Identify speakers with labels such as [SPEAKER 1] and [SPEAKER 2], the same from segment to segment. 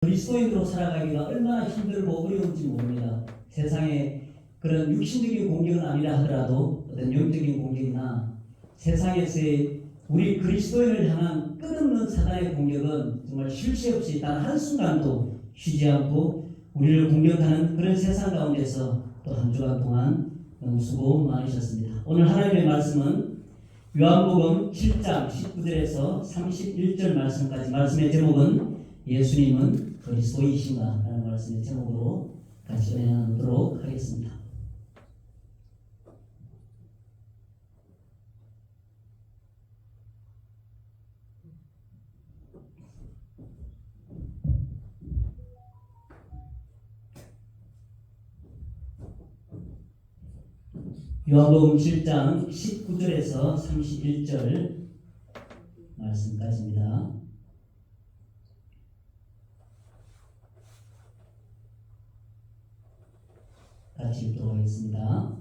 [SPEAKER 1] 그리스도인으로 살아가기가 얼마나 힘들고 어려운지 모릅니다. 세상에 그런 육신적인 공격은 아니라 하더라도 어떤 영적인 공격이나 세상에서의 우리 그리스도인을 향한 끝없는 사단의 공격은 정말 쉴 새 없이 단 한순간도 쉬지 않고 우리를 공격하는 그런 세상 가운데서 또 한 주간 동안 너무 수고 많으셨습니다. 오늘 하나님의 말씀은 요한복음 7장 19절에서 31절 말씀까지, 말씀의 제목은 예수님은 그리스도이신가 라는 말씀의 제목으로 같이 은혜 나누도록 하겠습니다. 요한복음 7장 19절에서 31절 말씀까지입니다. 같이 읽도록 하겠습니다.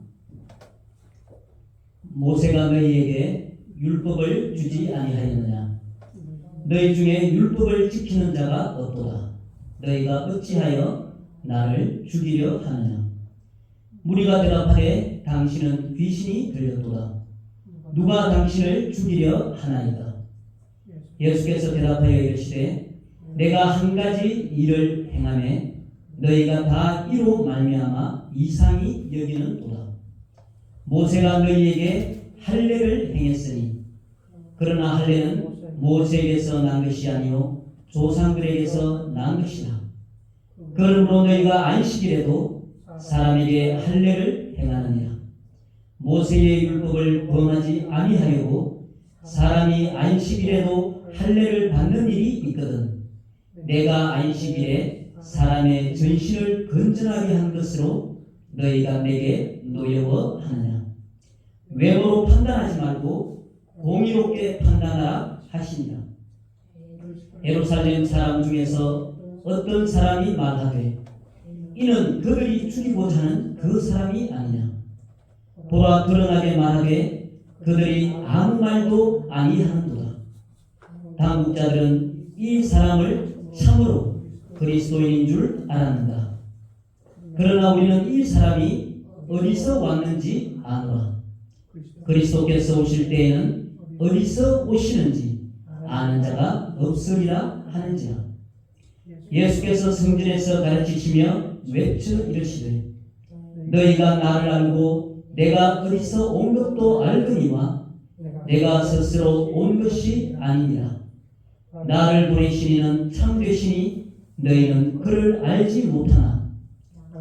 [SPEAKER 1] 모세가 너희에게 율법을 주지 아니하였느냐? 너희 중에 율법을 지키는 자가 없도다. 너희가 어찌하여 나를 죽이려 하느냐? 무리가 대답하되 당신은 귀신이 들렸도다. 누가 당신을 죽이려 하나이까? 예수께서 대답하여 이르시되 내가 한 가지 일을 행하매 너희가 다 이로 말미암아 이상히 여기는도다. 모세가 너희에게 할례를 행했으니 그러나 할례는 모세에게서 난 것이 아니요 조상들에게서 난 것이라. 그러므로 너희가 안식일에도 사람에게 할례를 행하느니라. 모세의 율법을 범하지 아니하려고 사람이 안식일에도 할례를 받는 일이 있거든. 내가 안식일에 사람의 전신을 건전하게 한 것으로 너희가 내게 노여워하느냐? 외모로 판단하지 말고 공의롭게 판단하라 하시니라. 예루살렘 사람 중에서 어떤 사람이 말하되 이는 그들이 죽이고자 하는 그 사람이 아니냐? 보라, 드러나게 말하되 그들이 아무 말도 아니하는도다. 당국자들은 이 사람을 참으로 그리스도인인 줄 알았는가? 그러나 우리는 이 사람이 어디서 왔는지 아노라. 그리스도께서 오실 때에는 어디서 오시는지 아는 자가 없으리라 하는지라. 예수께서 성전에서 가르치시며 외쳐 이르시되 너희가 나를 알고 내가 어디서 온 것도 알거니와 내가 스스로 온 것이 아니니라. 나를 보내신 이는 참되시니 너희는 그를 알지 못하나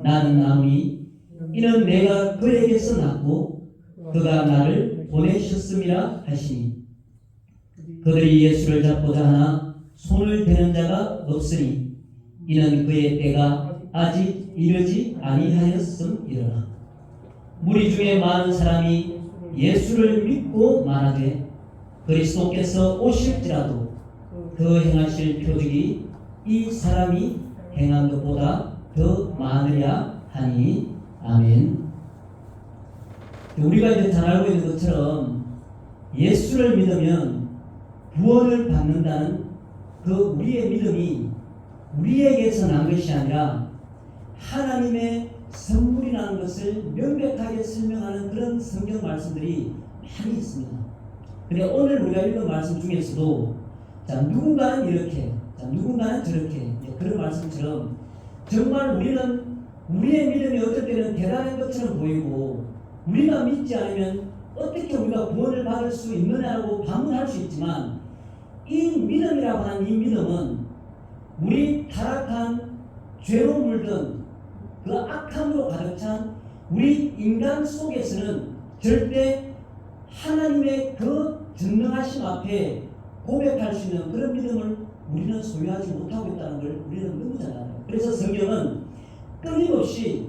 [SPEAKER 1] 나는 아노니 이는 내가 그에게서 났고 그가 나를 보내셨음이라 하시니 그들이 예수를 잡고자 하나 손을 대는 자가 없으니 이는 그의 때가 아직 이르지 아니하였음이로라. 무리 중에 많은 사람이 예수를 믿고 말하되 그리스도께서 오실지라도 그 행하실 표적이 이 사람이 행한 것보다 더 많으랴 하니 아멘. 우리가 이제 잘 알고 있는 것처럼 예수를 믿으면 구원을 받는다는 그 우리의 믿음이 우리에게서 난 것이 아니라 하나님의 선물이라는 것을 명백하게 설명하는 그런 성경 말씀들이 많이 있습니다. 근데 오늘 우리가 읽은 말씀 중에서도 누군가는 이렇게, 누군가는 저렇게, 그런 말씀처럼 정말 우리는 우리의 믿음이 어떨 때는 대단한 것처럼 보이고 우리가 믿지 않으면 어떻게 우리가 구원을 받을 수 있느냐고 반문할 수 있지만 이 믿음이라고 하는 이 믿음은 우리 타락한 죄로 물든 그 악함으로 가득 찬 우리 인간 속에서는 절대 하나님의 그 전능하심 앞에 고백할 수 있는 그런 믿음을 우리는 소유하지 못하고 있다는 걸 우리는 너무 잘 알아요. 그래서 성경은 끊임없이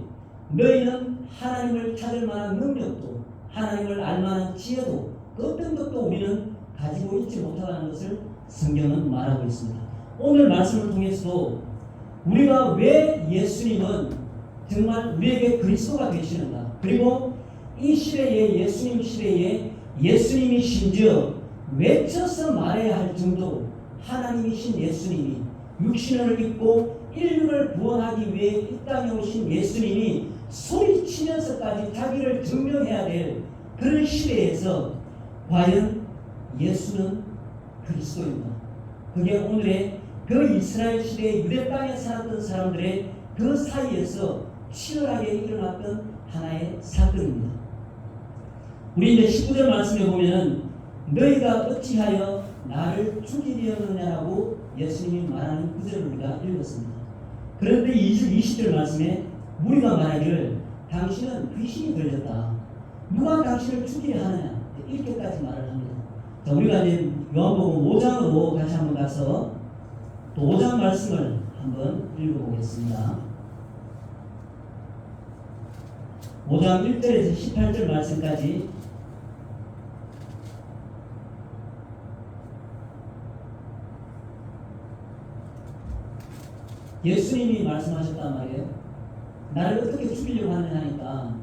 [SPEAKER 1] 너희는 하나님을 찾을 만한 능력도 하나님을 알 만한 지혜도 그 어떤 것도 우리는 가지고 있지 못하다는 것을 성경은 말하고 있습니다. 오늘 말씀을 통해서도 우리가 왜 예수님은 정말 우리에게 그리스도가 되시는가, 그리고 이 시대에 예수님 시대에 예수님이 심지어 외쳐서 말해야 할 정도로 하나님이신 예수님이 육신을 입고 인류를 구원하기 위해 이 땅에 오신 예수님이 소리치면서까지 자기를 증명해야 될 그런 시대에서 과연 예수는 그리스도입니다. 그게 오늘의 그 이스라엘 시대의 유대 땅에 살았던 사람들의 그 사이에서 치열하게 일어났던 하나의 사건입니다. 우리 이제 19절 말씀에 보면은 너희가 어찌하여 나를 죽이려느냐라고 예수님이 말하는 구절을 우리가 읽었습니다. 그런데 20절 말씀에 우리가 말하기를 당신은 귀신이 걸렸다. 누가 당신을 죽이려 하느냐. 이렇게까지 말을 합니다. 자, 우리가 이제 요한복음 5장으로 다시 한번 가서 또 5장 말씀을 한번 읽어보겠습니다. 5장 1절에서 18절 말씀까지 예수님이 말씀하셨단 말이에요. 나를 어떻게 죽이려고 하느냐니까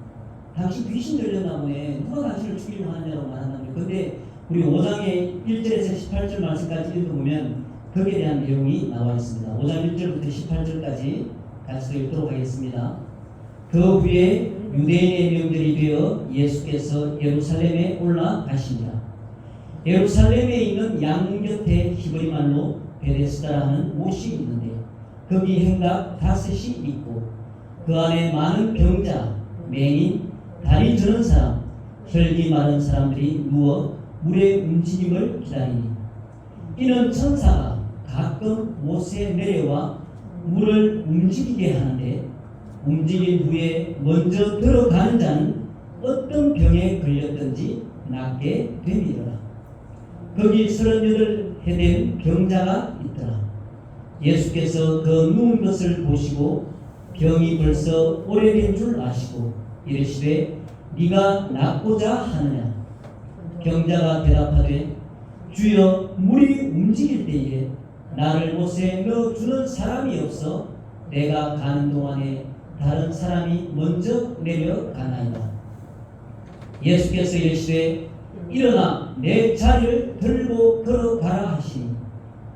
[SPEAKER 1] 당신 귀신 들렸나 보네. 누가 당신을 죽이려고 하느냐고 말한다며. 근데 우리 5장의 1절에서 18절 말씀까지 읽어보면 거기에 대한 내용이 나와 있습니다. 5장 1절부터 18절까지 같이 읽도록 하겠습니다. 그 후에 유대인의 명절이 되어 예수께서 예루살렘에 올라가십니다. 예루살렘에 있는 양 곁에 히브리 말로 베데스다라 하는 못이 있는데 거기 행각 5이 있고 그 안에 많은 병자, 맹인, 다리 저는 사람, 혈기 마른 사람들이 누워 물의 움직임을 기다리니 이는 천사가 가끔 못에 내려와 물을 움직이게 하는데 움직인 후에 먼저 들어가는 자는 어떤 병에 걸렸든지 낫게 됨이더라. 거기 38해 된 병자가 있더라. 예수께서 그 누운 것을 보시고 병이 벌써 오래된 줄 아시고 이르시되 네가 낫고자 하느냐. 병자가 대답하되 주여 물이 움직일 때에 나를 못에 넣어주는 사람이 없어 내가 가는 동안에 다른 사람이 먼저 내려가나이다. 예수께서 이르시되 일어나 내 자리를 들고 걸어가라 하시니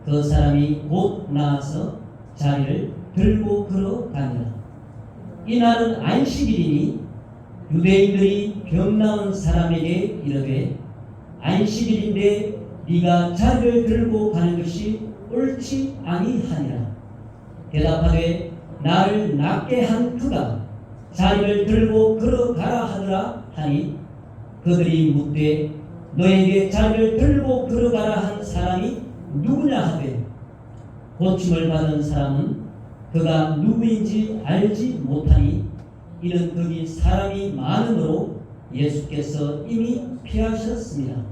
[SPEAKER 1] 그 사람이 곧 나와서 자리를 들고 걸어가니라. 이날은 안식일이니 유대인들이 병 나은 사람에게 이르되 안식일인데 네가 자리를 들고 가는 것이 옳지 아니하니라. 대답하되 나를 낫게 한 그가 자리를 들고 걸어가라 하더라 하니 그들이 묻되 너에게 자리를 들고 걸어가라 한 사람이 누구냐 하되 고침을 받은 사람은 그가 누구인지 알지 못하니 이는 거기 사람이 많으므로 예수께서 이미 피하셨습니다.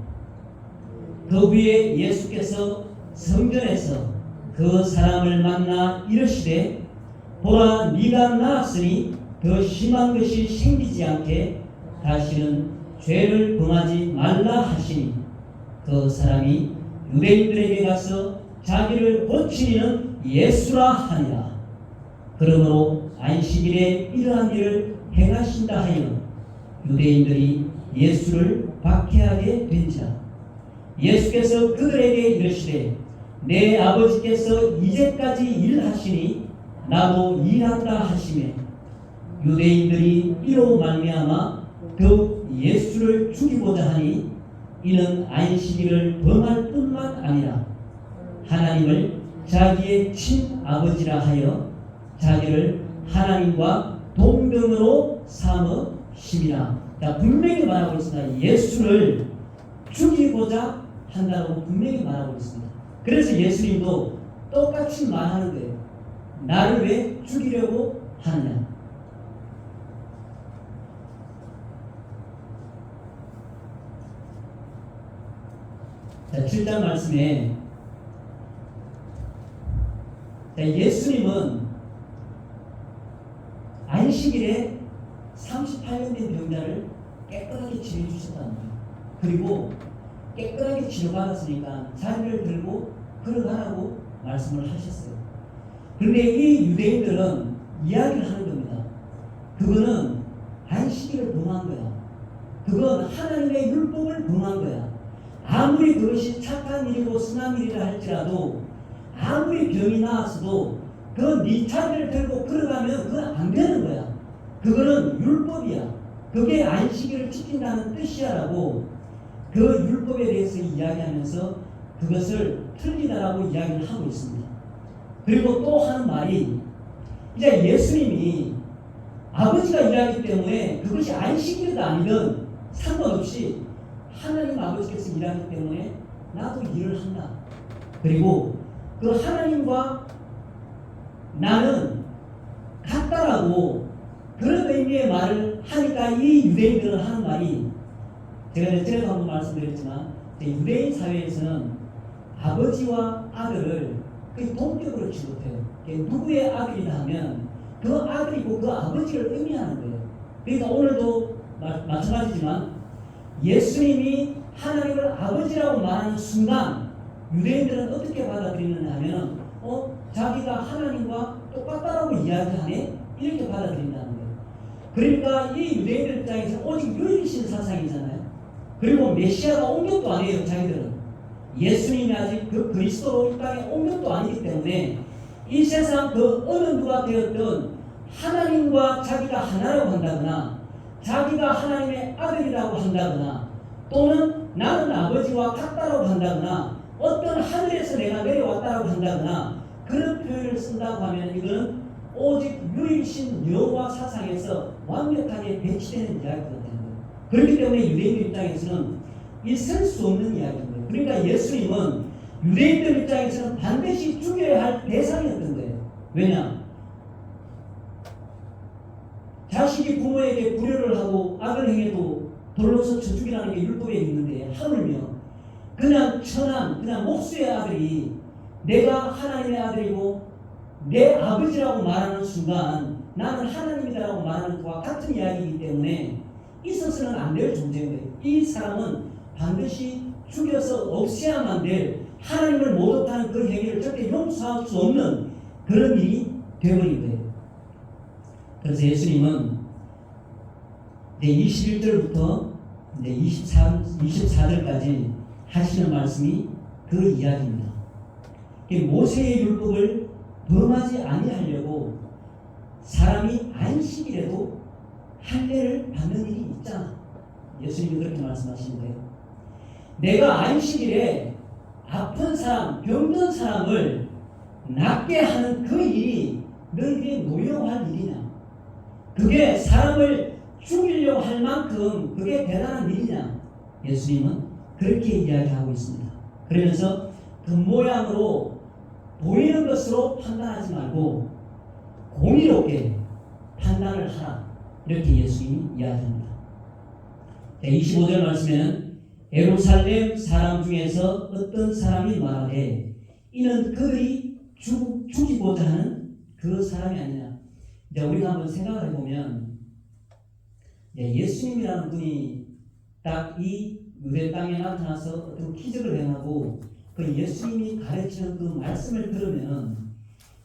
[SPEAKER 1] 그 후에 예수께서 성전에서 그 사람을 만나 이르시되 보라 네가 나았으니 더 심한 것이 생기지 않게 다시는 죄를 범하지 말라 하시니 그 사람이 유대인들에게 가서 자기를 고치는 예수라 하니라. 그러므로 안식일에 이러한 일을 행하신다 하여 유대인들이 예수를 박해하게 된지라. 예수께서 그들에게 이르시되 내 아버지께서 이제까지 일하시니 나도 일한다 하시매 유대인들이 이로 말미암아 더욱 예수를 죽이고자 하니 이는 안식일을 범할 뿐만 아니라 하나님을 자기의 친아버지라 하여 자기를 하나님과 동등으로 삼으심이라. 자, 분명히 말하고 있습니다. 예수를 죽이고자 한다고 분명히 말하고 있습니다. 그래서 예수님도 똑같이 말하는 거예요. 나를 왜 죽이려고 하느냐. 자, 7장 말씀에 예수님은 안식일에 38년 된 병자를 깨끗하게 치료해 주셨단 말이에요. 그리고 깨끗하게 치료받았으니까 자리를 들고 걸어가라고 말씀을 하셨어요. 그런데 이 유대인들은 이야기를 하는 겁니다. 그거는 안식일을 범한 거야. 그건 하나님의 율법을 범한 거야. 아무리 그것이 착한 일이고 선한 일이라 할지라도 아무리 병이 나았어도 그 니타리를 들고 걸어가면 그건 안 되는 거야. 그거는 율법이야. 그게 안식일을 지킨다는 뜻이야라고 그 율법에 대해서 이야기하면서 그것을 틀리다라고 이야기를 하고 있습니다. 그리고 또 하는 말이 이제 예수님이 아버지가 일하기 때문에 그것이 안식일이든 아니든 상관없이 하나님 아버지께서 일하기 때문에 나도 일을 한다. 그리고 그 하나님과 나는 같다라고 그런 의미의 말을 하니까 이 유대인들은 하는 말이 제가 전에도 한번 말씀드렸지만 유대인 사회에서는 아버지와 아들을 그 동격으로 취급해요. 누구의 아들이다 하면 그 아들이고 그 아버지를 의미하는 거예요. 그러니까 오늘도 마찬가지지만 예수님이 하나님을 아버지라고 말하는 순간 유대인들은 어떻게 받아들이느냐 하면 자기가 하나님과 똑같다라고 이야기하네? 이렇게 받아들인다는 거예요. 그러니까 이 유대인들 입장에서 오직 유일신 사상이잖아요. 그리고 메시아가 온 것도 아니에요. 자기들은 예수님이 아직 그 그리스도로 이 땅에 온 것도 아니기 때문에 이 세상 그 어느 누가 되었든 하나님과 자기가 하나라고 한다거나 자기가 하나님의 아들이라고 한다거나 또는 나는 아버지와 같다라고 한다거나 어떤 하늘에서 내가 내려왔다라고 한다거나 그런 표현을 쓴다고 하면 이거는 오직 유일신 여호와 사상에서 완벽하게 배치되는 이야기가 되는 거예요. 그렇기 때문에 유대인들 입장에서는 있을 수 없는 이야기인 거예요. 그러니까 예수님은 유대인들 입장에서는 반드시 죽여야 할 대상이었던 거예요. 왜냐? 자식이 부모에게 불효를 하고 악을 행해도 돌로서 쳐 죽이라는 게 율법에 있는데 하물며 그냥 천한 그냥 목수의 아들이 내가 하나님의 아들이고 내 아버지라고 말하는 순간 나는 하나님이다라고 말하는 것과 같은 이야기이기 때문에 있어서는 안 될 존재인 거예요. 이 사람은 반드시 죽여서 없애야만 될 하나님을 모독하는 그 행위를 절대 용서할 수 없는 그런 일이 되어버린 거예요. 그래서 예수님은 이제 21절부터 이제 24절까지 하시는 말씀이 그 이야기입니다. 모세의 율법을 범하지 아니하려고 사람이 안식일에도 할례를 받는 일이 있잖아. 예수님이 그렇게 말씀하시는 거예요. 내가 안식일에 아픈 사람, 병든 사람을 낫게 하는 그 일이 너희에게 노여할 일이냐? 그게 사람을 죽이려고 할 만큼 그게 대단한 일이냐? 예수님은 그렇게 이야기하고 있습니다. 그러면서 그 모양으로 보이는 것으로 판단하지 말고 공의롭게 판단을 하라. 이렇게 예수님이 이야기합니다. 25절 말씀에는 예루살렘 사람 중에서 어떤 사람이 말하되 이는 그들이 죽이고자 하는 그 사람이 아니냐. 이제 우리가 한번 생각을 해보면 예수님이라는 분이 딱 이 유대 땅에 나타나서 어떤 기적을 행하고 그 예수님이 가르치는 그 말씀을 들으면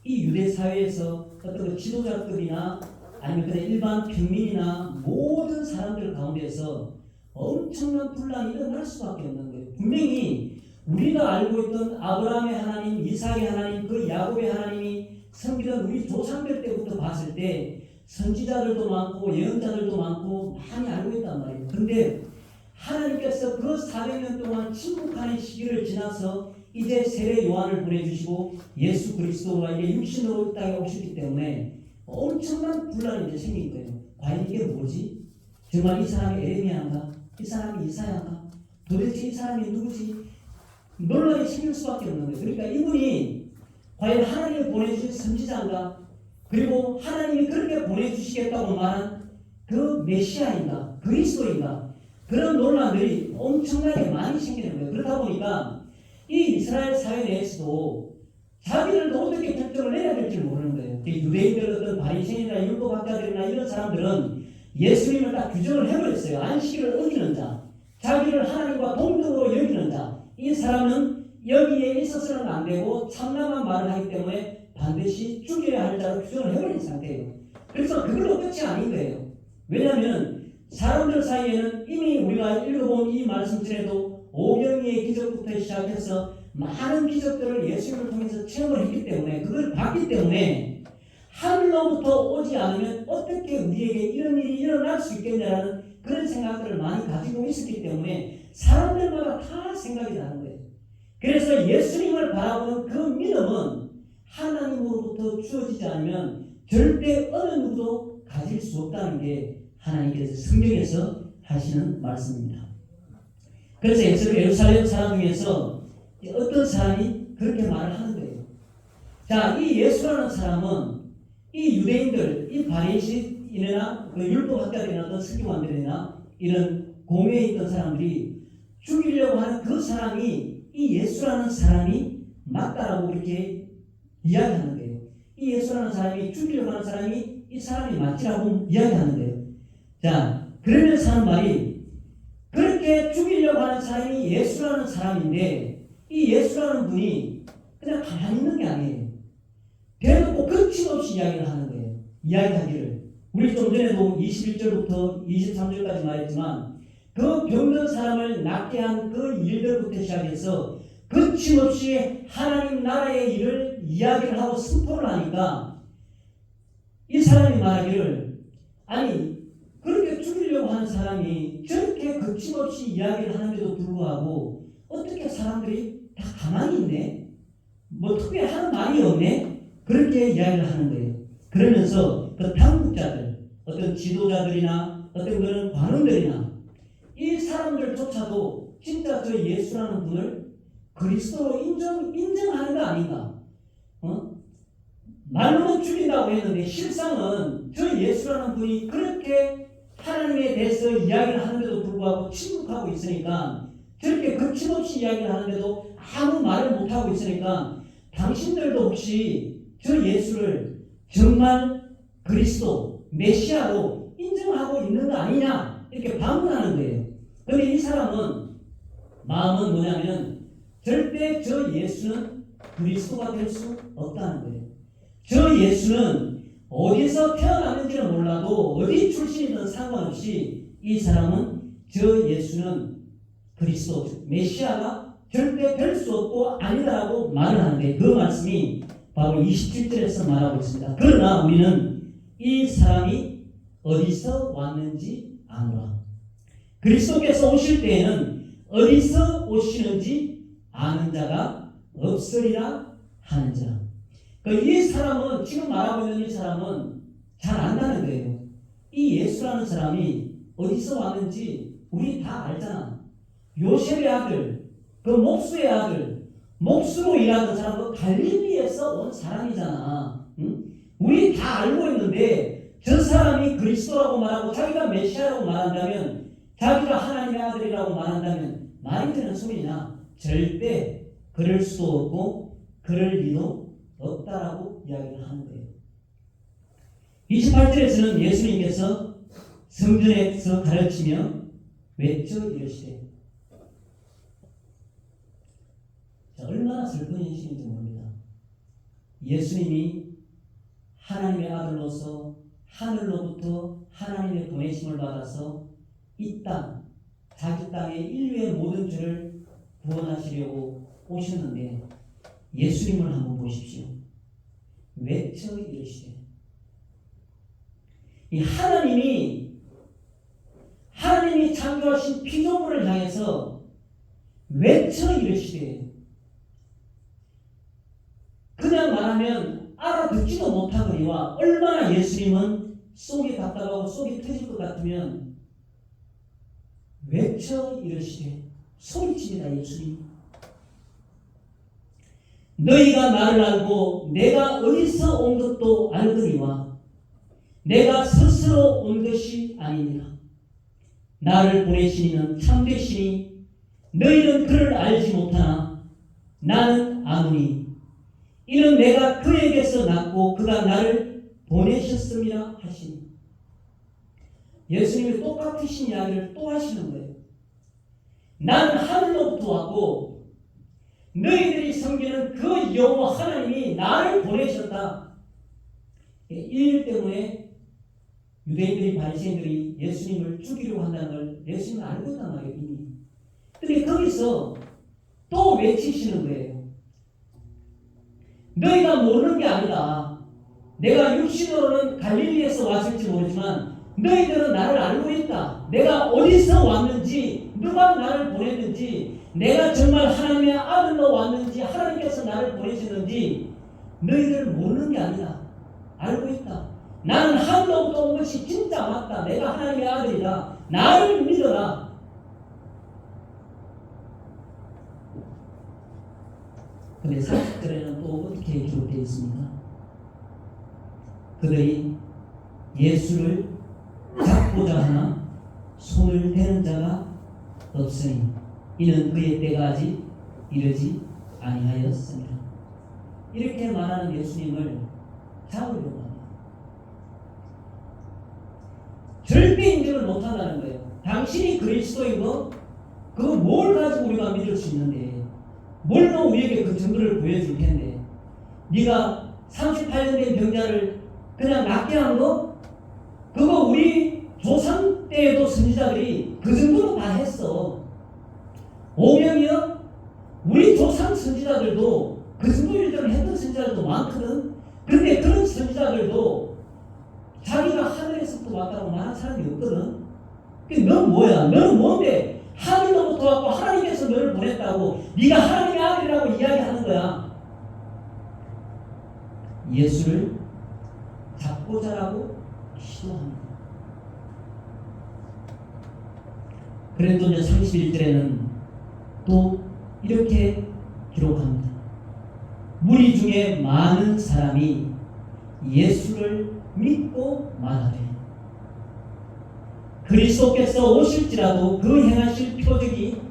[SPEAKER 1] 이 유대 사회에서 어떤 그 지도자급이나 아니면 그냥 일반 평민이나 모든 사람들 가운데서 엄청난 분란이 일어날 수밖에 없는 거예요. 분명히 우리가 알고 있던 아브라함의 하나님, 이삭의 하나님, 그 야곱의 하나님이 섬기던 우리 조상들 때부터 봤을 때 선지자들도 많고 예언자들도 많고 많이 알고 있단 말이에요. 그런데 하나님께서 그 400년 동안 침묵하는 시기를 지나서 이제 세례 요한을 보내주시고 예수 그리스도가 이제 육신으로 이 땅에 오셨기 때문에 엄청난 분란이 이제 생긴 거예요. 과연 이게 뭐지? 정말 이 사람이 에레미야인가? 이 사람이 이사야인가? 도대체 이 사람이 누구지? 논란이 생길 수밖에 없는 거예요. 그러니까 이분이 과연 하나님이 보내주신 선지자인가? 그리고 하나님이 그렇게 보내주시겠다고 말한 그 메시아인가? 그리스도인가? 그런 논란들이 엄청나게 많이 생기는 거예요. 그러다 보니까 이 이스라엘 사회 내에서도 자기들도 어떻게 결정을 내려야 될지 모르는 거예요. 유대인들 어떤 바리새인이나 율법학자들이나 이런 사람들은 예수님을 딱 규정을 해버렸어요. 안식일을 어기는 자, 자기를 하나님과 동등으로 여기는 자, 이 사람은 여기에 있어서는 안 되고 참남한 말을 하기 때문에 반드시 죽여야 할 자로 규정을 해버린 상태예요. 그래서 그걸로 끝이 아닌 거예요. 왜냐하면 사람들 사이에는 이미 우리가 읽어본 이 말씀 전에도 오병이의 기적부터 시작해서 많은 기적들을 예수님을 통해서 체험을 했기 때문에 그걸 봤기 때문에 하늘로부터 오지 않으면 어떻게 우리에게 이런 일이 일어날 수 있겠냐라는 그런 생각들을 많이 가지고 있었기 때문에 사람들마다 다 생각이 나는 거예요. 그래서 예수님을 바라보는 그 믿음은 하나님으로부터 주어지지 않으면 절대 어느 누구도 가질 수 없다는 게 하나님께서 성경에서 하시는 말씀입니다. 그래서 예루살렘 사람 중에서 어떤 사람이 그렇게 말을 하는 거예요. 자, 이 예수라는 사람은 이 유대인들, 이 바리새인이나 그 율법학자들이나 어떤 서기관들이나 이런 공회에 있던 사람들이 죽이려고 하는 그 사람이 이 예수라는 사람이 맞다라고 이렇게 이야기하는 거예요. 이 예수라는 사람이 죽이려고 하는 사람이 이 사람이 맞지라고 이야기하는 거예요. 자, 그러면서 하는 말이 그렇게 죽이려고 하는 사람이 예수라는 사람인데 이 예수라는 분이 그냥 가만히 있는 게 아니에요. 대놓고 거침없이 이야기를 하는 거예요. 이야기하기를. 우리 좀 전에도 21절부터 23절까지 말했지만 그 병든 사람을 낫게 한 그 일들부터 시작해서 거침없이 하나님 나라의 일을 이야기를 하고 선포를 하니까 이 사람이 말하기를 아니 그렇게 죽이려고 하는 사람이 저렇게 거침없이 이야기를 하는데도 불구하고 어떻게 사람들이 다 가만히 있네? 뭐 특별히 하는 말이 없네? 그렇게 이야기를 하는 거예요. 그러면서 그 당국자들, 어떤 지도자들이나 어떤 그런 관원들이나 이 사람들조차도 진짜 저 예수라는 분을 그리스도로 인정하는 거 아닌가? 말로는 죽인다고 했는데 실상은 저 예수라는 분이 그렇게 하나님에 대해서 이야기를 하는데도 불구하고 침묵하고 있으니까 저렇게 거침없이 이야기를 하는데도 아무 말을 못하고 있으니까 당신들도 혹시 저 예수를 정말 그리스도, 메시아로 인정하고 있는 거 아니냐 이렇게 반문하는 거예요. 그런데 이 사람은 마음은 뭐냐면 절대 저 예수는 그리스도가 될 수 없다는 거예요. 저 예수는 어디서 태어났는지는 몰라도 어디 출신이든 상관없이 이 사람은 저 예수는 그리스도, 메시아가 절대 될 수 없고 아니다라고 말을 하는데 그 말씀이 바로 27절에서 말하고 있습니다. 그러나 우리는 이 사람이 어디서 왔는지 아노라. 그리스도께서 오실 때에는 어디서 오시는지 아는 자가 없으리라 하는 자. 이 사람은 지금 말하고 있는 이 사람은 잘 안다는 거예요. 이 예수라는 사람이 어디서 왔는지 우리 다 알잖아. 요셉의 아들, 그 목수의 아들, 목수로 일하던 사람, 그 갈릴리에서 온 사람이잖아. 응? 우리 다 알고 있는데 저 사람이 그리스도라고 말하고 자기가 메시아라고 말한다면, 자기가 하나님의 아들이라고 말한다면 말이 되는 소리냐? 절대 그럴 수도 없고 그럴 리도 없다라고 이야기를 하는 거예요. 28절에서는 예수님께서 성전에서 가르치며 외쳐 이르시되, 얼마나 슬픈 인식인지 모릅니다. 예수님이 하나님의 아들로서 하늘로부터 하나님의 보내심을 받아서 이 땅, 자기 땅의 인류의 모든 죄를 구원하시려고 오셨는데 예수님을 한번 보십시오. 외쳐 이르시되, 이 하나님이 창조하신 피조물을 향해서 외쳐 이르시되, 그냥 말하면 알아듣지도 못하거니와 얼마나 예수님은 속이 답답하고 속이 터질 것 같으면 외쳐 이르시되, 소리칩니다. 예수님, 너희가 나를 알고 내가 어디서 온 것도 알거니와 내가 스스로 온 것이 아니니라. 나를 보내신 이는 참되시니 너희는 그를 알지 못하나 나는 아노니 이는 내가 그에게서 났고 그가 나를 보내셨음이라 하시니. 예수님이 똑같으신 이야기를 또 하시는 거예요. 나는 하늘로부터 왔고 너희들이 섬기는 그 여호와 하나님이 나를 보내셨다. 이 일 때문에 유대인들이, 바리새인들이 예수님을 죽이려고 한다는 걸 예수님은 알고 있단 말이에요. 이미. 근데 거기서 또 또 외치시는 거예요. 너희가 모르는 게 아니다. 내가 육신으로는 갈릴리에서 왔을지 모르지만 너희들은 나를 알고 있다. 내가 어디서 왔는지, 누가 나를 보냈는지, 내가 정말 하나님의 아들로 왔는지, 하나님께서 나를 보내셨는지 너희들 모르는 게 아니다. 알고 있다. 나는 하늘로부터 온 것이 진짜 맞다. 내가 하나님의 아들이다. 나를 믿어라. 근데 40절에는 또 어떻게 기록되어 있습니까? 그들이 예수를 잡고자 하나 손을 대는 자가 없으니 이는 그의 때가 아직 이르지 아니하였습니다. 이렇게 말하는 예수님을 잡으려고 합니다. 절대 인정을 못한다는 거예요. 당신이 그리스도인 거 그거 뭘 가지고 우리가 믿을 수 있는데, 뭘로 우리에게 그 증거를 보여줄 텐데, 네가 38년 된 병자를 그냥 낫게 한 거? 그거 우리 조상 때에도 선지자들이 그 정도로 다 했어. 오명이요? 우리 조상 선지자들도 그 정도 일들을 했던 선지자들도 많거든. 근데 그런 선지자들도 자기가 하늘에서부터 왔다고 말한 사람이 없거든. 넌 뭐야? 너는 뭔데? 하늘로부터 왔고 하나님께서 너를 보냈다고 네가 하나님의 아들이라고 이야기하는 거야. 예수를 잡고자라고 시도합니다. 그런데 31절에는 또 이렇게 기록합니다. 무리 중에 많은 사람이 예수를 믿고 말하되 그리스도께서 오실지라도 그 행하실 표적이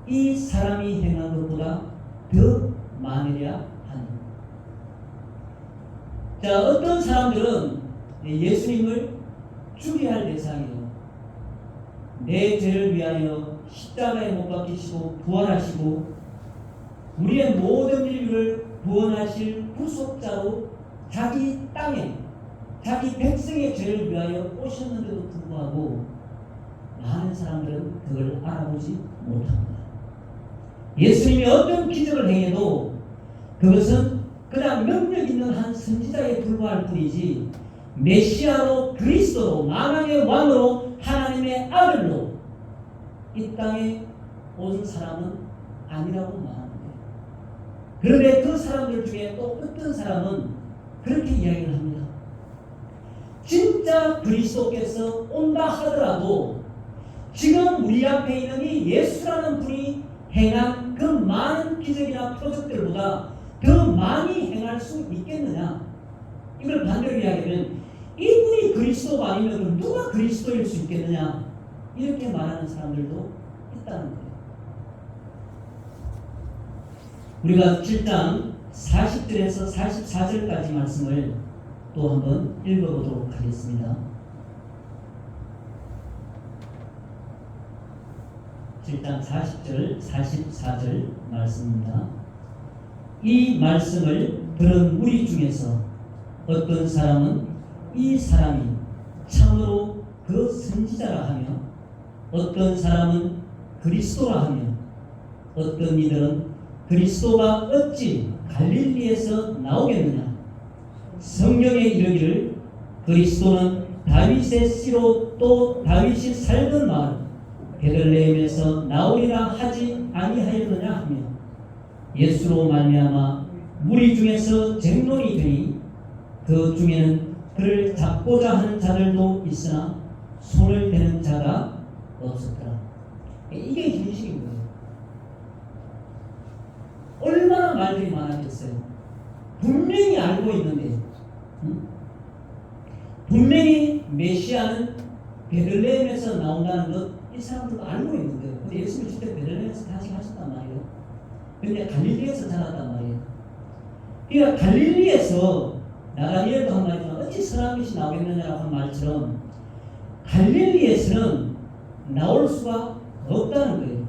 [SPEAKER 1] 이 사람이 행한 것보다 더 많으랴 하니. 자, 어떤 사람들은 예수님을 죽여야 할 대상이에요. 내 죄를 위하여 십자가에 못 박히시고 부활하시고 우리의 모든 인류를 구원하실 구속자로 자기 땅에 자기 백성의 죄를 위하여 오셨는데도 불구하고 많은 사람들은 그걸 알아보지 못합니다. 예수님이 어떤 기적을 행해도 그것은 그냥 능력 있는 한 선지자에 불과할 뿐이지 메시아로 그리스도로 만왕의 왕으로 하나님의 아들로 이 땅에 온 사람은 아니라고 말합니다. 그런데 그 사람들 중에 또 어떤 사람은 그렇게 이야기를 합니다. 진짜 그리스도께서 온다 하더라도 지금 우리 앞에 있는 이 예수라는 분이 행한 그 많은 기적이나 표적들보다 더 많이 행할 수 있겠느냐? 이걸 반대로 이야기하면 이분이 그리스도가 아니면 그럼 누가 그리스도일 수 있겠느냐? 이렇게 말하는 사람들도 있다는 거예요. 우리가 7장 40절에서 44절까지 말씀을 또 한번 읽어보도록 하겠습니다. 7장 40절, 44절 말씀입니다. 이 말씀을 들은 무리 중에서 어떤 사람은 이 사람이 참으로 그 선지자라 하며 어떤 사람은 그리스도라 하며 어떤 이들은 그리스도가 어찌 갈릴리에서 나오겠느냐? 성경에 이르기를 그리스도는 다윗의 씨로 또 다윗이 살던 마을 베들레헴에서 나오리라 하지 아니하였느냐 하며 예수로 말미암아 무리 중에서 쟁론이 되니 그 중에는 그를 잡고자 하는 자들도 있으나 손을 대는 자가 없었더라. 이게 진실인 거예요. 얼마나 말들이 많았겠어요. 분명히 알고 있는데 분명히 메시아는 베들레헴에서 나온다는 것 이 사람들도 알고 있는 거예요. 근데 예수님 직접 베들레헴에서 다시 하셨단 말이에요. 근데 갈릴리에서 자랐단 말이에요. 그러니까 갈릴리에서 나가니엘도 한 말이지만 어찌 선한 빛이 나오겠느냐라고 한 말처럼 갈릴리에서는 나올 수가 없다는 거예요.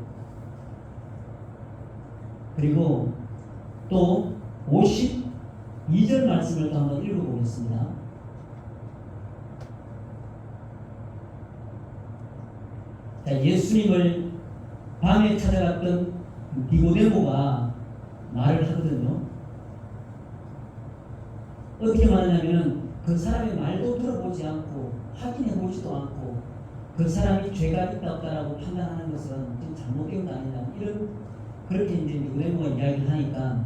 [SPEAKER 1] 그리고 또 52절 말씀을 또 한번 읽어보겠습니다. 자, 예수님을 밤에 찾아갔던 니고데모가 말을 하거든요. 어떻게 말하냐면은 그 사람의 말도 들어보지 않고 확인해 보지도 않고 그 사람이 죄가 있다 없다라고 판단하는 것은 좀 잘못된 거 아니냐, 이런 그렇게 이제 니고데모가 이야기를 하니까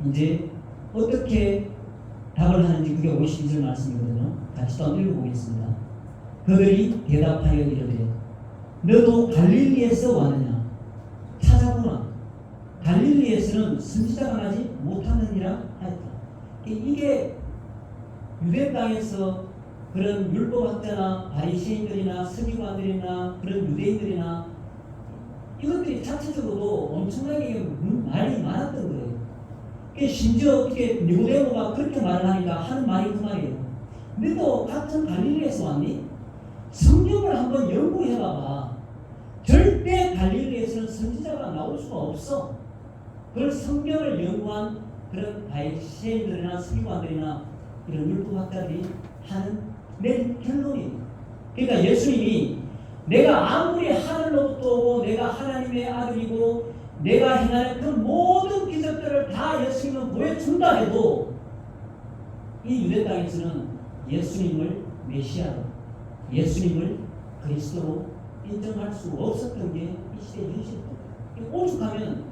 [SPEAKER 1] 이제 어떻게 답을 하는지 그게 52절 말씀이거든요. 같이 또 한번 읽어보겠습니다. 그들이 대답하여 이르되 너도 갈릴리에서 왔느냐? 찾아보라. 갈릴리에서는 선지자가 나지 못하느니라 하였다. 이게 유대 땅에서 그런 율법학자나 바리새인들이나 서기관들이나 그런 유대인들이나 이것들이 자체적으로도 엄청나게 말이 많았던 거예요. 심지어 어떻게 니고데모가 그렇게 말을 하니까 하는 말이 그 말이에요. 너도 같은 갈릴리에서 왔니? 성경을 한번 연구해봐봐. 절대 갈릴리에서는 선지자가 나올 수가 없어. 그걸 성경을 연구한 그런 바리새인들이나 서기관들이나 이런 율법학자들이 하는 내 결론이에요. 그러니까 예수님이 내가 아무리 하늘로부터 오고 내가 하나님의 아들이고 내가 행하는 그 모든 기적들을 다 예수님은 보여준다 해도 이 유대 땅에서는 예수님을 메시아로, 예수님을 그리스도로 인정할 수 없었던 게 이 시대의 현실입니다. 오죽하면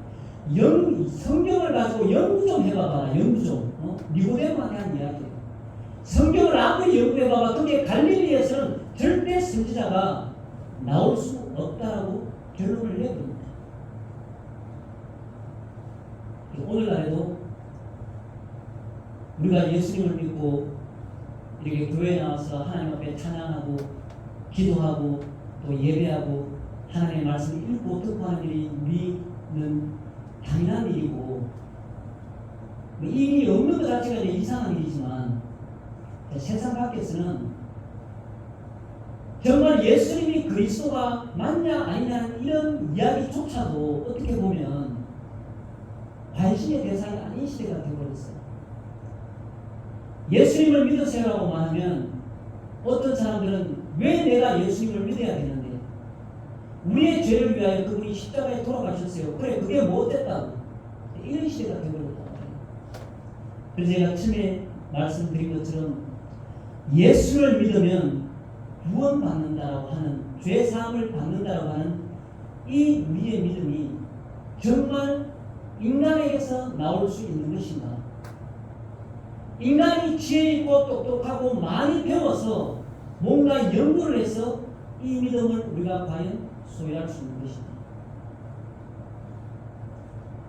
[SPEAKER 1] 성경을 가지고 연구 좀 해봐봐. 연구 좀. 니고데모한테 한 이야기예요. 성경을 아무리 연구해봐봐. 그게 갈릴리에서는 절대 선지자가 나올 수 없다라고 결론을 내버립니다. 오늘날에도 우리가 예수님을 믿고 이렇게 교회에 나와서 하나님 앞에 찬양하고 기도하고 또 예배하고 하나님의 말씀을 읽고 듣고 하는 일이 우리는 당연한 일이고 이 일이 없는 것 자체가 이제 이상한 일이지만 세상 밖에서는 정말 예수님이 그리스도가 맞냐 아니냐는 이런 이야기조차도 어떻게 보면 관심의 대상이 아닌 시대가 되어버렸어요. 예수님을 믿으세요라고 말하면 어떤 사람들은 왜 내가 예수님을 믿어야 되는데 우리의 죄를 위하여 그분이 십자가에 돌아가셨어요. 그래 그게 뭐 어땠다고 이런 시대가 되어버렸다고 해요. 그래서 제가 처음에 말씀드린 것처럼 예수를 믿으면 구원받는다라고 하는 죄사함을 받는다라고 하는 이 우리의 믿음이 정말 인간에게서 나올 수 있는 것인가? 인간이 지혜 있고 똑똑하고 많이 배워서 뭔가 연구를 해서 이 믿음을 우리가 과연 소유할 수 있는 것인가?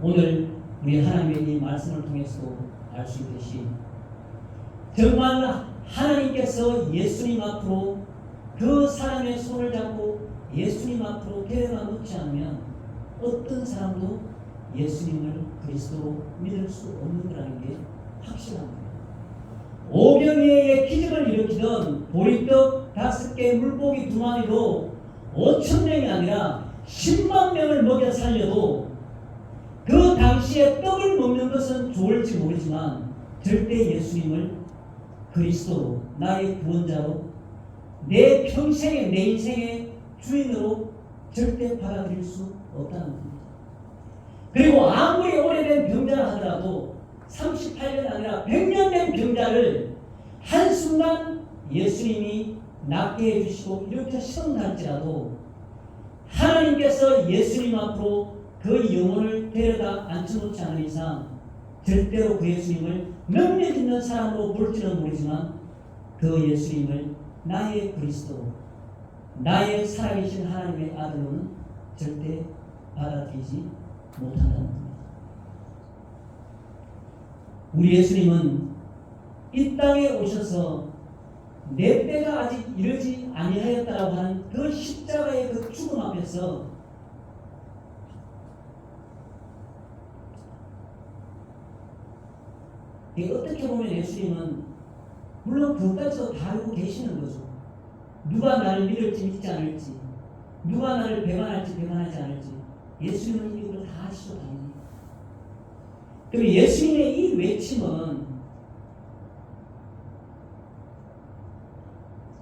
[SPEAKER 1] 오늘 우리 하나님의 이 말씀을 통해서도 알 수 있듯이 정말 하나님께서 예수님 앞으로 그 사람의 손을 잡고 예수님 앞으로 데려다 놓지 않으면 어떤 사람도 예수님을 그리스도로 믿을 수 없는 거라는 게 확실한 거예요. 오병이어의 기적을 일으키던 보리떡 5개 물고기 2마리로 5,000명이 아니라 10만 명을 먹여 살려도 그 당시에 떡을 먹는 것은 좋을지 모르지만 절대 예수님을 그리스도로 나의 구원자로 내 평생의 내 인생의 주인으로 절대 받아들일 수 없다는 겁니다. 그리고 아무리 오래된 병자라 하더라도 38년 아니라 100년 된 병자를 한순간 예수님이 낫게 해주시고 이렇게 시험할지라도 하나님께서 예수님 앞으로 그 영혼을 데려다 앉혀놓지 않은 이상 절대로 그 예수님을 능력 있는 사람으로 볼지는 모르지만 그 예수님을 나의 그리스도, 나의 살아계신 하나님의 아들로는 절대 받아들이지 못한다는 겁니다. 우리 예수님은 이 땅에 오셔서 내 때가 아직 이르지 아니하였다라고 하는 그 십자가의 그 죽음 앞에서 어떻게 보면 예수님은 물론 그것까지도 다 알고 계시는 거죠. 누가 나를 믿을지 믿지 않을지, 누가 나를 배반할지 배반하지 않을지 예수님은 이걸 다 아시죠, 당연히. 그럼 예수님의 이 외침은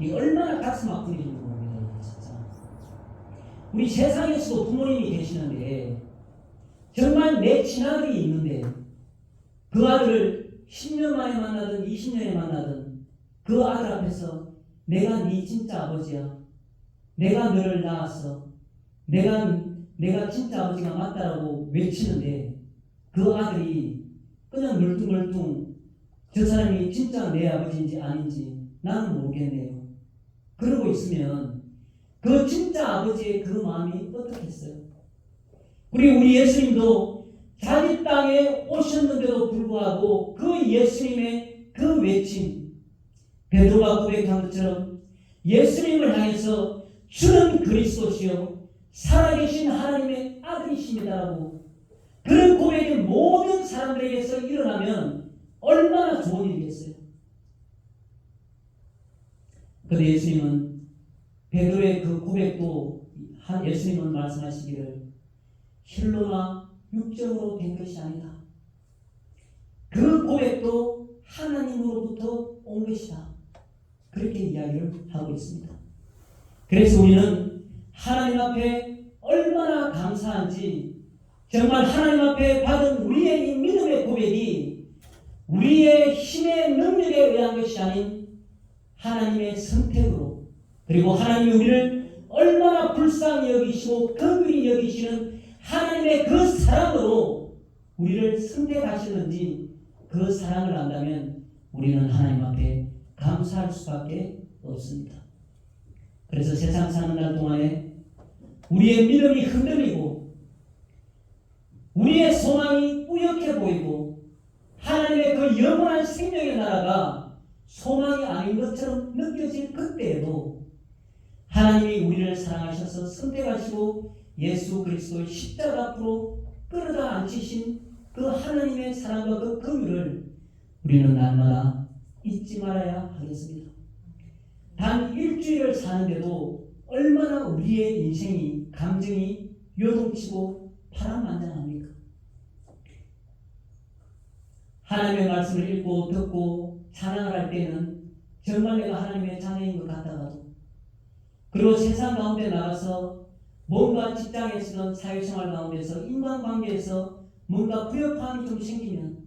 [SPEAKER 1] 이 얼마나 가슴 아픈 일인지 모릅니다, 진짜. 우리 세상에서도 부모님이 계시는데 정말 내 친아들이 있는데 그 아들을 10년 만에 만나든 20년에 만나든 그 아들 앞에서 내가 네 진짜 아버지야. 내가 너를 낳았어. 내가 진짜 아버지가 맞다라고 외치는데 그 아들이 그냥 멀뚱멀뚱 저 사람이 진짜 내 아버지인지 아닌지 나는 모르겠네요. 그러고 있으면 그 진짜 아버지의 그 마음이 어떻겠어요? 우리 예수님도 자기 땅에 오셨는데도 불구하고 그 예수님의 그 외침, 베드로가 고백한 것처럼 예수님을 향해서 주는 그리스도시요 살아계신 하나님의 아들이십니다라고 그런 고백이 모든 사람들에게서 일어나면 얼마나 좋은 일이겠어요. 그런데 예수님은 베드로의 그 고백도 예수님은 말씀하시기를 힐로나 육정으로 된 것이 아니다. 그 고백도 하나님으로부터 온 것이다. 그렇게 이야기를 하고 있습니다. 그래서 우리는 하나님 앞에 얼마나 감사한지 정말 하나님 앞에 받은 우리의 이 믿음의 고백이 우리의 힘의 능력에 의한 것이 아닌 하나님의 선택으로 그리고 하나님이 우리를 얼마나 불쌍히 여기시고 긍휼히 여기시는 하나님의 그 사랑으로 우리를 선택하시는지 그 사랑을 안다면 우리는 하나님 앞에 감사할 수밖에 없습니다. 그래서 세상 사는 날 동안에 우리의 믿음이 흔들리고 우리의 소망이 뿌옇게 보이고 하나님의 그 영원한 생명의 나라가 소망이 아닌 것처럼 느껴질 그때에도 하나님이 우리를 사랑하셔서 선택하시고 예수 그리스도의 십자가 앞으로 끌어다 앉히신 그 하나님의 사랑과 그 긍휼을 우리는 날마다 잊지 말아야 하겠습니다. 단 일주일을 사는데도 얼마나 우리의 인생이 감정이 요동치고 파란만장합니까? 하나님의 말씀을 읽고 듣고 찬양을 할 때는 정말 내가 하나님의 자녀인 것 같다가도 그리고 세상 가운데 나가서 뭔가 직장에서든 사회생활 가운데서 인간관계에서 뭔가 불협화음이 좀 생기면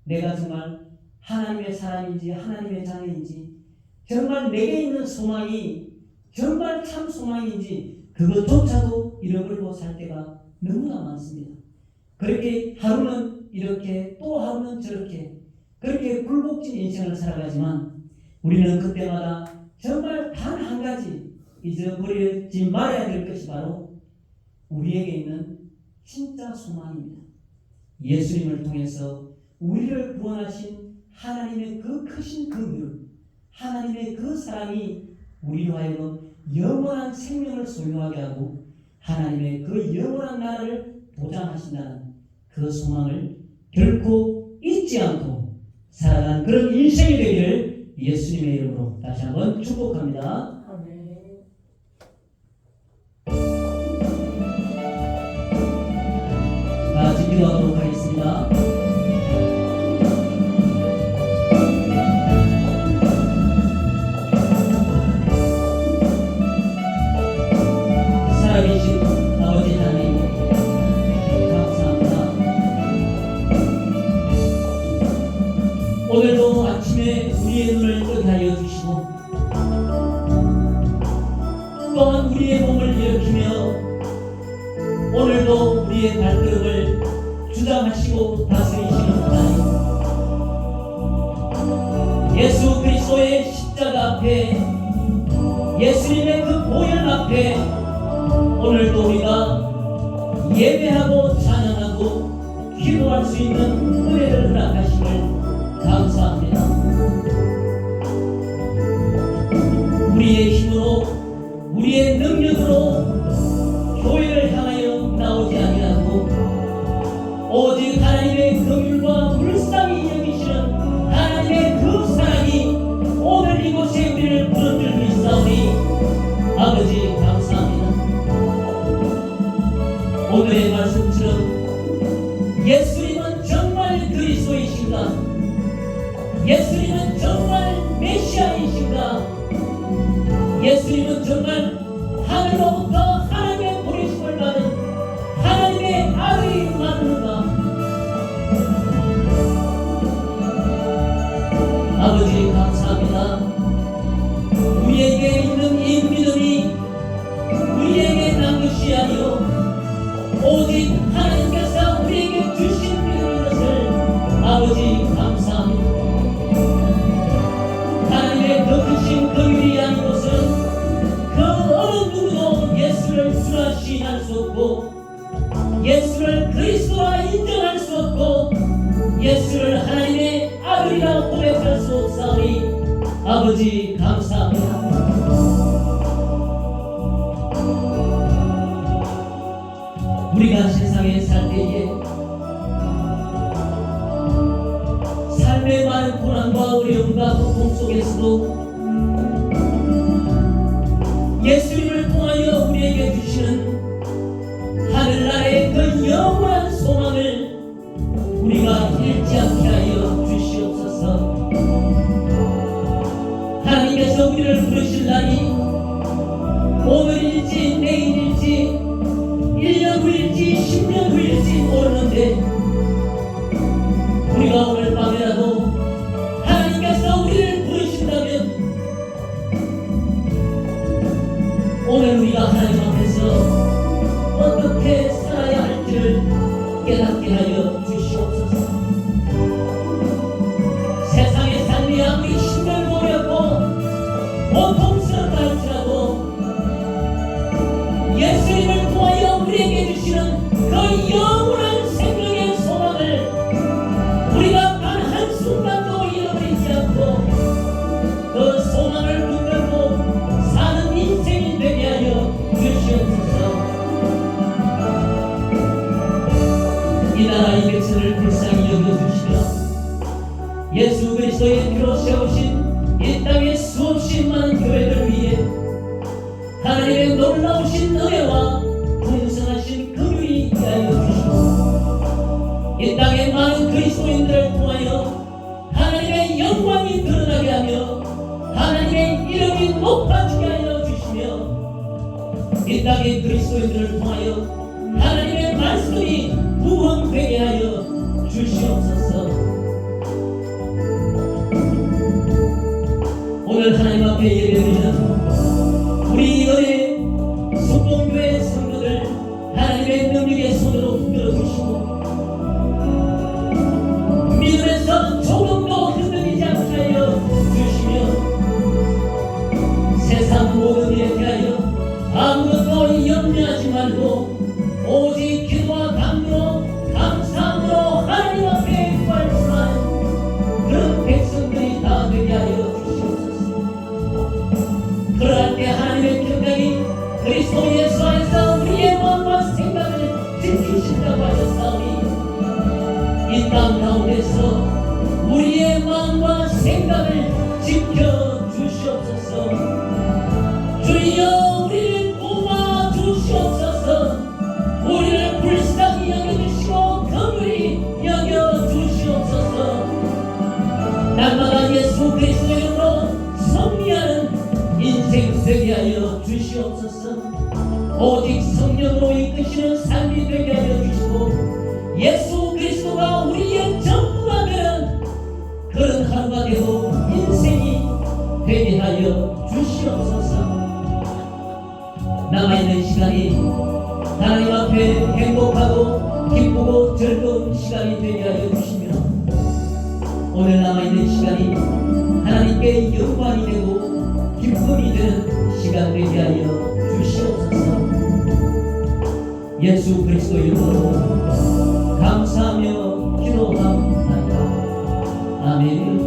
[SPEAKER 1] 내가 정말 하나님의 사람인지 하나님의 자녀인지 정말 내게 있는 소망이 정말 참 소망인지 그것조차도 잃어버리고 살 때가 너무나 많습니다. 그렇게 하루는 이렇게 또 하루는 저렇게 그렇게 굴곡진 인생을 살아가지만 우리는 그때마다 정말 단 한 가지 잊어버리지 말아야 될 것이 바로 우리에게 있는 진짜 소망입니다. 예수님을 통해서 우리를 구원하신 하나님의 그 크신 긍휼, 하나님의 그 사랑이 우리로 하여금 영원한 생명을 소유하게 하고 하나님의 그 영원한 나라를 보장하신다는 그 소망을 결코 잊지 않고 살아가는 그런 인생이 되기를 예수님의 이름으로 다시 한번 축복합니다. 다 같이 기도하도록 하겠습니다. 살아계신 아버지 하나님 감사합니다. 오늘도 아침에 우리의 눈을 뜨게 하여 주시고 또한 우리의 몸을 일으키며 오늘도 우리의 발걸음을 주장하시고 다스리시는 하나님, 예수 그리스도의 십자가 앞에 예수님의 그 보혈 앞에 오늘도 우리가 예배하고 찬양하고 기도할 수 있는 은혜를 허락하심을 감사합니다. 우리의 힘으로 우리의 능력으로 교회를 향하여 나오지 아니하고 오직 하나님의 긍휼과 불쌍히 여기시는 하나님의 그 사랑이 오늘 이곳에 우리를 부르들고 있사오니 아버지 감사합니다. 오늘의 말씀처럼 예수님은 정말 그리스도이신가? 예수님은 정말 메시아이신가? 예수님은 정말 하늘로부터 하나님의 아버지 감사합니다. 우리에게 있는 이 믿음이 우리에게 난 것이 아니요 오직 하나님께서 우리에게 주신 믿음인 것을 아버지 감사합니다. 하나님의 더 크신 긍휼이 아닌 것은 그 어느 누구도 예수를 수라시할 수 없고 예수를 그리스도라 인정할 수 없고 예수를 하나님의 아들이라 고백할 수 없사오니 아버지 감사합니다. 우리가 세상에 살 때에 삶의 많은 고난과 어려움과 고통 속에서도 예수님을 통하여 우리에게 주시는 하늘나라의 그 영원한 소망을 우리가 잃지 않게 하여 주시옵소서. 하나님께서 우리를 부르실 날이 오늘일지 내일일지 1년 후일지 10년 후일지 모르는데 우리가 오늘 밤에라도 하나님께서 우리를 부르신다면 오늘 우리가 하나님 앞에서 어떻게 살아야 할지를 깨닫게 하여 주시옵소서. 세상의 삶이 아무리 힘들고 어렵고 고통스럽다 할지라도 예수님을 통하여 우리에게 주시는 그 영원한 생명의 소망을 우리가 단 한순간도 잃어버리지 않고 그 소망을 붙들고 사는 인생이 되게 하여 주시옵소서. 이 나라 이 백성을 불쌍히 여겨주시며 예수 그리스도의 피로 세우신 이 땅의 수없이 많은 교회들 위해 하나님의 놀라우신 은혜와 풍성하신 긍휼이 있게 하여 주시고 이 땅의 많은 그리스도인들을 통하여 하나님의 영광이 드러나게 하며 하나님의 이름이 높아지게 하여 주시며 이 땅의 그리스도인들을 통하여 하나님의 말씀이 부흥되게 하여 주시옵소서. 오늘 하나님 앞에 예배드리는 우리 은혜 속공교회 성도들 하나님의 능력의 손으로 붙들어주시고 믿음에서 조금도 흔들리지 않게 하여 주시며 세상 모든 일에 대하여 아무것도 염려하지 말고 오직 기도와 담으로 감사함으로 하나님 앞에 구할수라는 그런 백성들이 다 되게 하여 주시옵소서. 그러할 때 하나님의 평강이 그리스도 예수 안에서 우리의 마음과 생각을 지키신다고 하셨사오니 이 땅 가운데서 우리의 마음과 생각을 지켜주시옵소서. 주여 우리를 도와주시옵소서. 우리를 불쌍히 여겨주시고 긍휼히 여겨주시옵소서. 날마다 예수 그리스도의 이름으로 승리하는 인생 되게 하여 주시옵소서. 오직 성령으로 이끄시는 삶이 되게 하여 주시고 예수 그리스도가 우리의 전부가 되는 그런 하루가 되고 인생이 되게 하여 주시옵소서. 남아있는 시간이 하나님 앞에 행복하고 기쁘고 즐거운 시간이 되게 하여 주시며 오늘 남아있는 시간이 하나님께 영광이 되고 기쁨이 되는 시간 되게 하여 주시옵소서. 예수 그리스도 이름으로 감사하며 기도합니다. 아멘.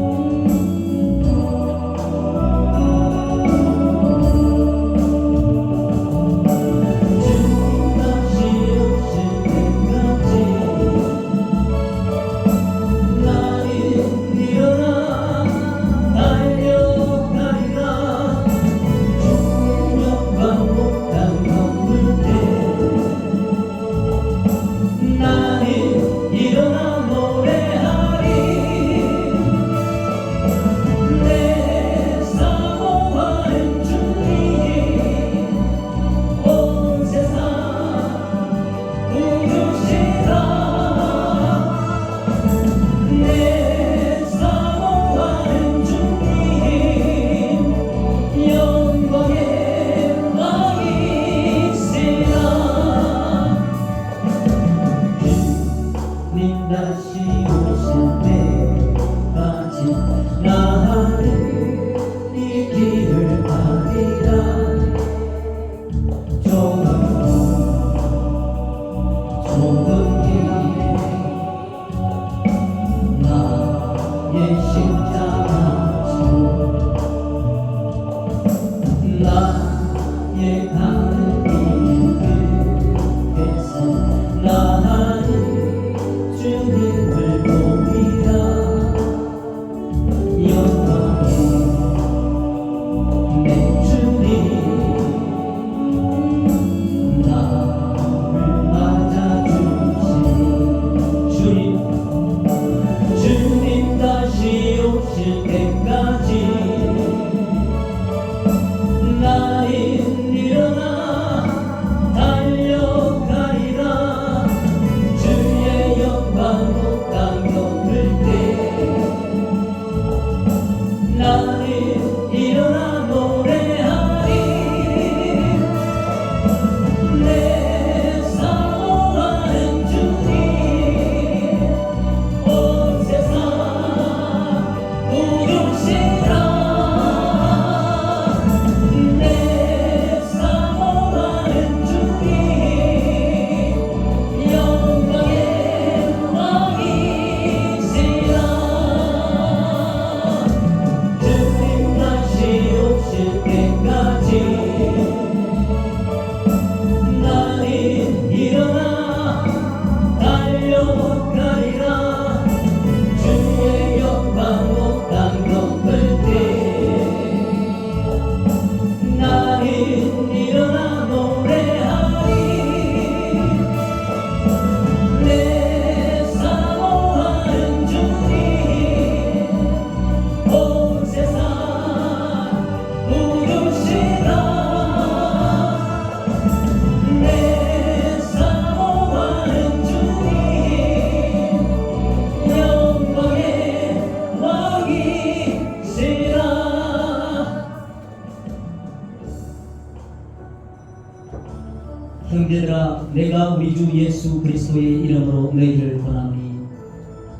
[SPEAKER 1] 형제들아 내가 우리 주 예수 그리스도의 이름으로 너희를 권하노니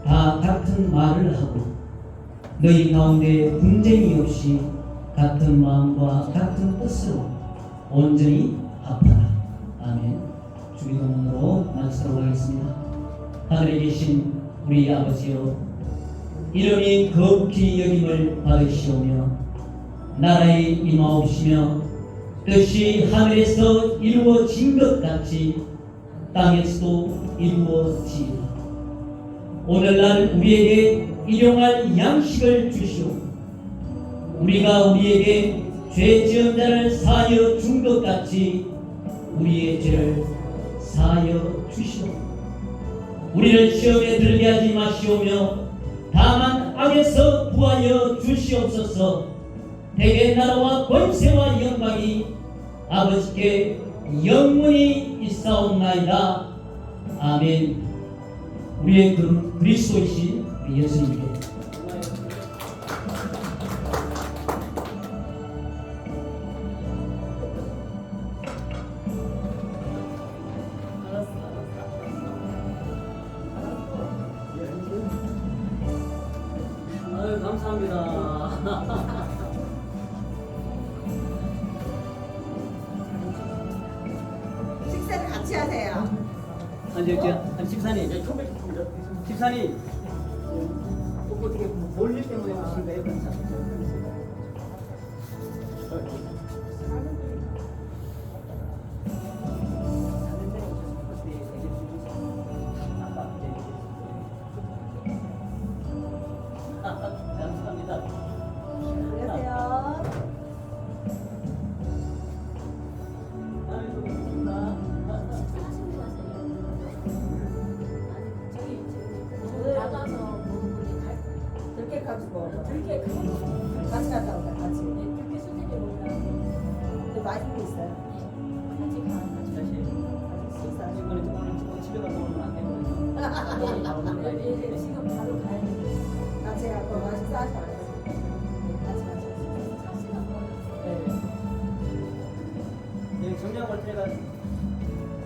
[SPEAKER 1] 다 같은 말을 하고 너희 가운데 분쟁이 없이 같은 마음과 같은 뜻으로 온전히 합하라. 아멘. 주기도문으로 말씀하도록 하겠습니다. 하늘에 계신 우리 아버지여, 이름이 극히 여김을 받으시오며 나라의 임하옵시며 뜻이 하늘에서 이루어진 것 같이 땅에서도 이루어지리라. 오늘날 우리에게 일용할 양식을 주시오. 우리가 우리에게 죄 지은 자를 사하여 준 것 같이 우리의 죄를 사하여 주시오. 우리를 시험에 들게 하지 마시오며 다만 악에서 구하여 주시옵소서. 대개 나라와 권세와 영광이 아버지께 영원히 있사옵나이다. 아멘. 우리의 그리스도이신 우리 예수님께
[SPEAKER 2] 아유, 감사합니다.
[SPEAKER 3] 식사를 같이 하세요.
[SPEAKER 2] 아니 집사님, 집사님 어떻게 볼일 때문에 오신 거예요? 감사합니다.
[SPEAKER 3] 안녕하세요. 들깨 가지고 같이 갔다 오자. 같이. 근데 맛있는 거 있어요. 식사.
[SPEAKER 2] 이번에 오늘 집에 가서 오면 안 되거든요.
[SPEAKER 3] 같이 가고 맛있어 하셔. 같이 가자.
[SPEAKER 2] 네, 정량 올 때가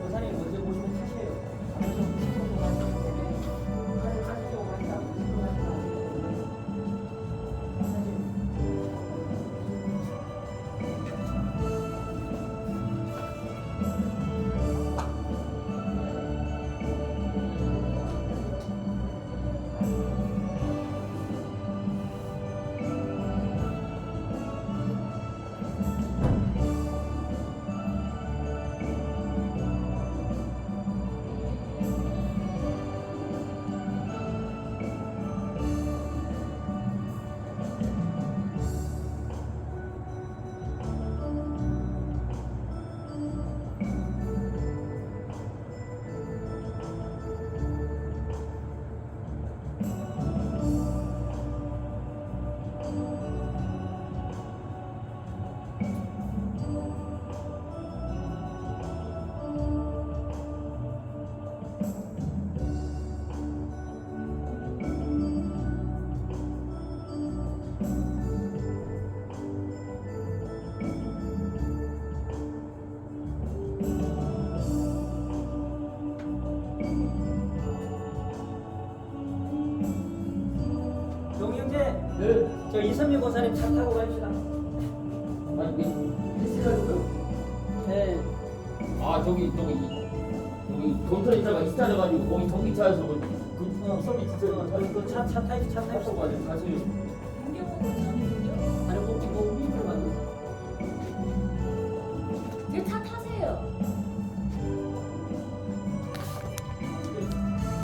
[SPEAKER 2] 고사님 먼저 보시면 타시에요. 정영재,
[SPEAKER 4] 네.
[SPEAKER 2] 저 이선미 고사님 차 타고 갑시다. 네.
[SPEAKER 4] 아 저기 돈터 있다가 있다가지고 거기 전기차에서 서비 진짜
[SPEAKER 2] 차 타이시
[SPEAKER 4] 가지고 같이
[SPEAKER 2] 아니, 뭐